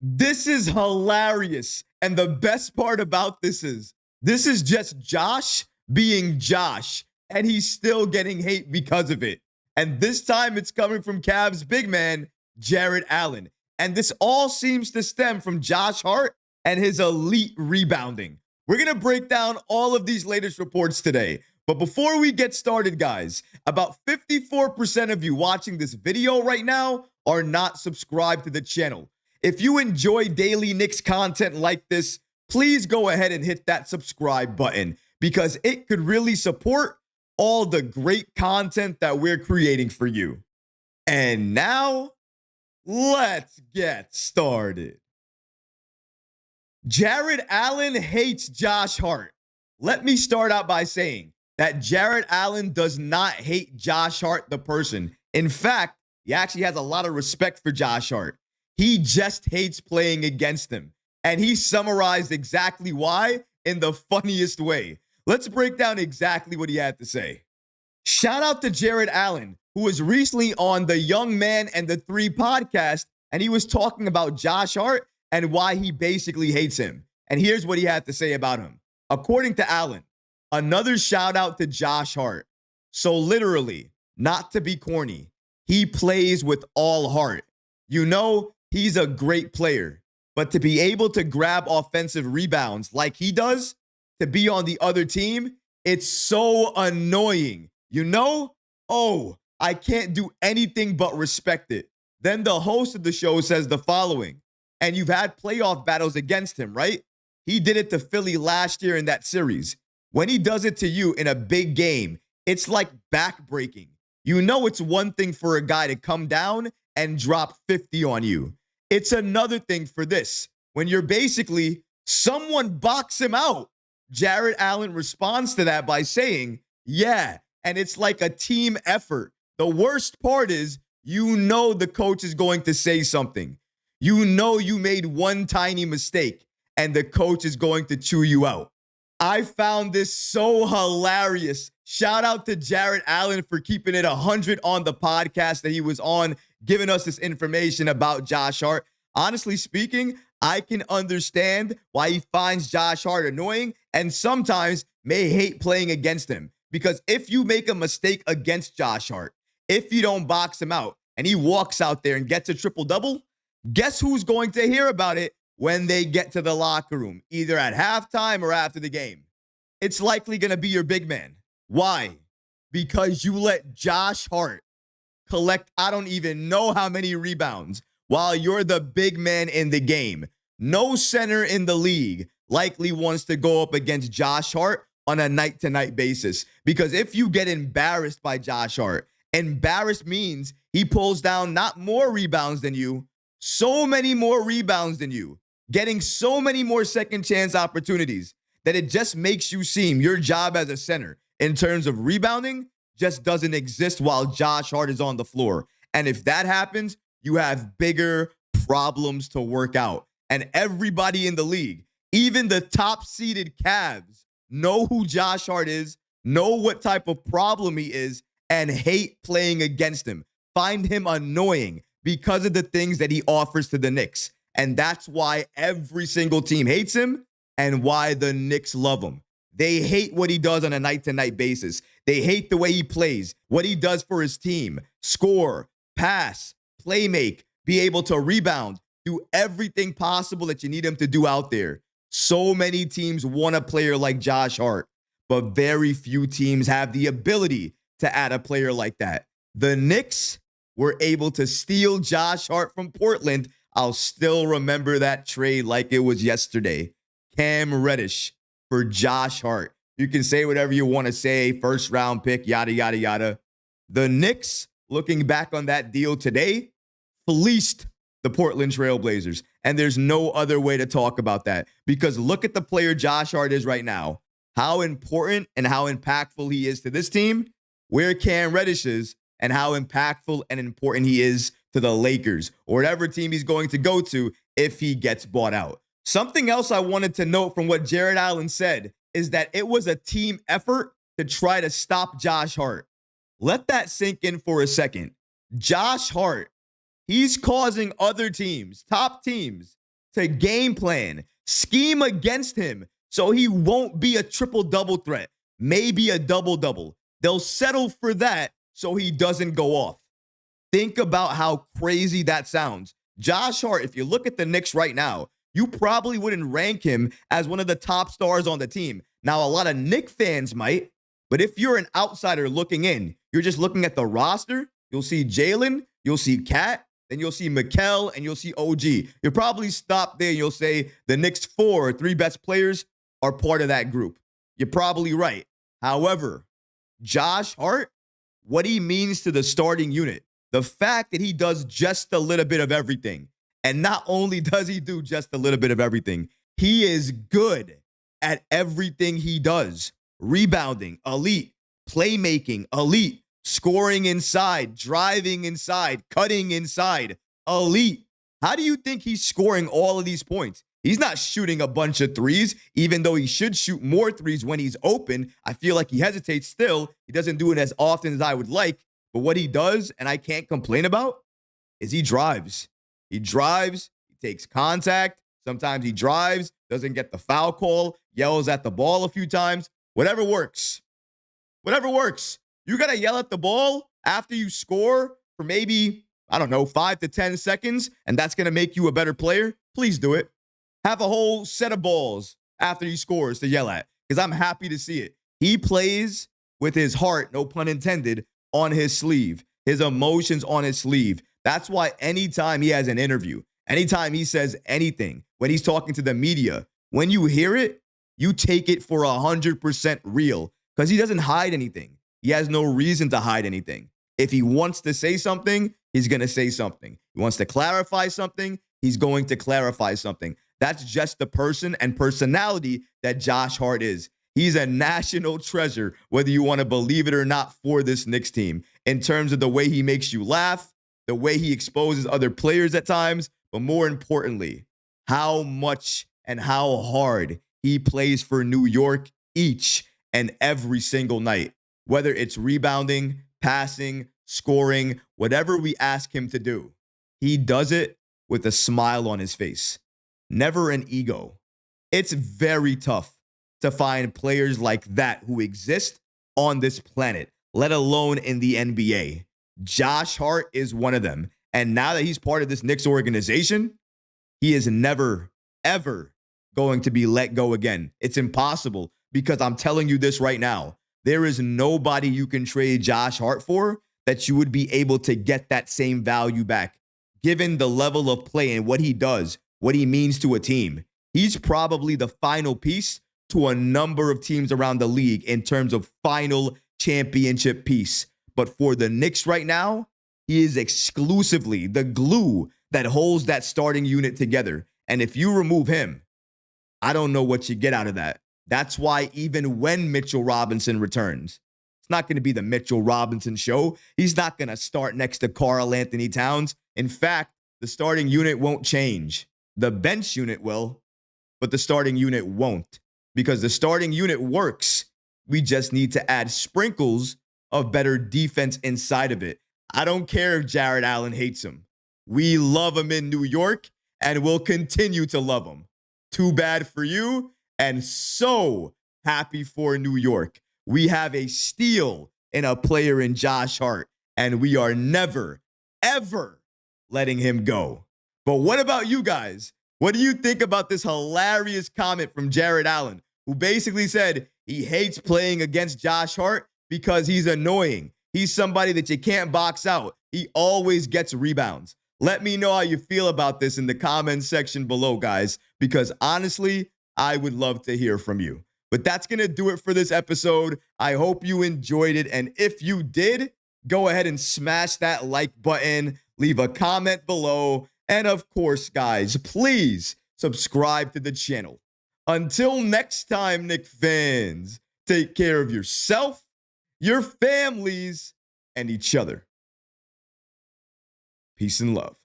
This is hilarious. And the best part about this is just Josh being Josh, and he's still getting hate because of it. And this time it's coming from Cavs big man, Jarrett Allen. And this all seems to stem from Josh Hart and his elite rebounding. We're going to break down all of these latest reports today. But before we get started, guys, about 54% of you watching this video right now are not subscribed to the channel. If you enjoy daily Knicks content like this, please go ahead and hit that subscribe button because it could really support all the great content that we're creating for you. And now, let's get started. Jarrett Allen hates Josh Hart. Let me start out by saying that Jarrett Allen does not hate Josh Hart, the person. In fact, he actually has a lot of respect for Josh Hart. He just hates playing against him. And he summarized exactly why in the funniest way. Let's break down exactly what he had to say. Shout out to Jarrett Allen, who was recently on the Young Man and the Three podcast, and he was talking about Josh Hart and why he basically hates him. And here's what he had to say about him. According to Allen, another shout out to Josh Hart. So literally, not to be corny, he plays with all heart. You know, he's a great player, but to be able to grab offensive rebounds like he does, to be on the other team, it's so annoying. You know? Oh, I can't do anything but respect it. Then the host of the show says the following, and you've had playoff battles against him, right? He did it to Philly last year in that series. When he does it to you in a big game, it's like backbreaking. You know it's one thing for a guy to come down and drop 50 on you. It's another thing for this, when you're basically, someone box him out. Jarrett Allen responds to that by saying, yeah, and it's like a team effort. The worst part is, you know the coach is going to say something. You know you made one tiny mistake, and the coach is going to chew you out. I found this so hilarious. Shout out to Jarrett Allen for keeping it 100 on the podcast that he was on, giving us this information about Josh Hart. Honestly speaking, I can understand why he finds Josh Hart annoying and sometimes may hate playing against him. Because if you make a mistake against Josh Hart, if you don't box him out and he walks out there and gets a triple-double, guess who's going to hear about it when they get to the locker room, either at halftime or after the game? It's likely going to be your big man. Why? Because you let Josh Hart collect I don't even know how many rebounds while you're the big man in the game. No center in the league likely wants to go up against Josh Hart on a night-to-night basis. Because if you get embarrassed by Josh Hart, embarrassed means he pulls down not more rebounds than you, so many more rebounds than you, getting so many more second chance opportunities that it just makes you seem your job as a center in terms of rebounding just doesn't exist while Josh Hart is on the floor. And if that happens, you have bigger problems to work out. And everybody in the league, even the top-seeded Cavs, know who Josh Hart is, know what type of problem he is, and hate playing against him. Find him annoying because of the things that he offers to the Knicks. And that's why every single team hates him and why the Knicks love him. They hate what he does on a night-to-night basis. They hate the way he plays, what he does for his team. Score, pass, play make, be able to rebound, do everything possible that you need him to do out there. So many teams want a player like Josh Hart, but very few teams have the ability to add a player like that. The Knicks were able to steal Josh Hart from Portland. I'll still remember that trade like it was yesterday. Cam Reddish for Josh Hart. You can say whatever you want to say, first round pick, yada, yada, yada. The Knicks, looking back on that deal today, fleeced the Portland Trailblazers. And there's no other way to talk about that, because look at the player Josh Hart is right now, how important and how impactful he is to this team, where Cam Reddish is, and how impactful and important he is to the Lakers or whatever team he's going to go to if he gets bought out. Something else I wanted to note from what Jarrett Allen said is that it was a team effort to try to stop Josh Hart. Let that sink in for a second. Josh Hart, he's causing other teams, top teams, to game plan, scheme against him so he won't be a triple-double threat, maybe a double-double. They'll settle for that so he doesn't go off. Think about how crazy that sounds. Josh Hart, if you look at the Knicks right now, you probably wouldn't rank him as one of the top stars on the team. Now, a lot of Knicks fans might, but if you're an outsider looking in, you're just looking at the roster, you'll see Jalen, you'll see Cat, then you'll see Mikal, and you'll see OG. You'll probably stop there and you'll say the Knicks' 4 or 3 best players are part of that group. You're probably right. However, Josh Hart, what he means to the starting unit, the fact that he does just a little bit of everything. And not only does he do just a little bit of everything, he is good at everything he does. Rebounding, elite. Playmaking, elite. Scoring inside, driving inside, cutting inside, elite. How do you think he's scoring all of these points? He's not shooting a bunch of threes, even though he should shoot more threes when he's open. I feel like he hesitates still. He doesn't do it as often as I would like. But what he does, and I can't complain about, is he drives. He drives, he takes contact. Sometimes he drives, doesn't get the foul call, yells at the ball a few times. Whatever works. Whatever works. You got to yell at the ball after you score for maybe, I don't know, 5 to 10 seconds, and that's going to make you a better player. Please do it. Have a whole set of balls after he scores to yell at, because I'm happy to see it. He plays with his heart, no pun intended, on his sleeve, his emotions on his sleeve. That's why anytime he has an interview, anytime he says anything, when he's talking to the media, when you hear it, you take it for 100% real, because he doesn't hide anything. He has no reason to hide anything. If he wants to say something, he's going to say something. He wants to clarify something, he's going to clarify something. That's just the person and personality that Josh Hart is. He's a national treasure, whether you want to believe it or not, for this Knicks team, in terms of the way he makes you laugh, the way he exposes other players at times, but more importantly, how much and how hard he plays for New York each and every single night, whether it's rebounding, passing, scoring, whatever we ask him to do. He does it with a smile on his face, never an ego. It's very tough to find players like that who exist on this planet, let alone in the NBA. Josh Hart is one of them. And now that he's part of this Knicks organization, he is never, ever going to be let go again. It's impossible, because I'm telling you this right now. There is nobody you can trade Josh Hart for that you would be able to get that same value back, given the level of play and what he does, what he means to a team. He's probably the final piece to a number of teams around the league in terms of final championship piece. But for the Knicks right now, he is exclusively the glue that holds that starting unit together. And if you remove him, I don't know what you get out of that. That's why even when Mitchell Robinson returns, it's not going to be the Mitchell Robinson show. He's not going to start next to Karl Anthony Towns. In fact, the starting unit won't change. The bench unit will, but the starting unit won't, because the starting unit works. We just need to add sprinkles of better defense inside of it. I don't care if Jarrett Allen hates him. We love him in New York, and we'll continue to love him. Too bad for you, and so happy for New York. We have a steal in a player in Josh Hart, and we are never, ever letting him go. But what about you guys? What do you think about this hilarious comment from Jarrett Allen, who basically said he hates playing against Josh Hart because he's annoying? He's somebody that you can't box out. He always gets rebounds. Let me know how you feel about this in the comments section below, guys, because honestly, I would love to hear from you. But that's going to do it for this episode. I hope you enjoyed it. And if you did, go ahead and smash that like button, leave a comment below. And of course, guys, please subscribe to the channel. Until next time, Knicks fans, take care of yourself, your families, and each other. Peace and love.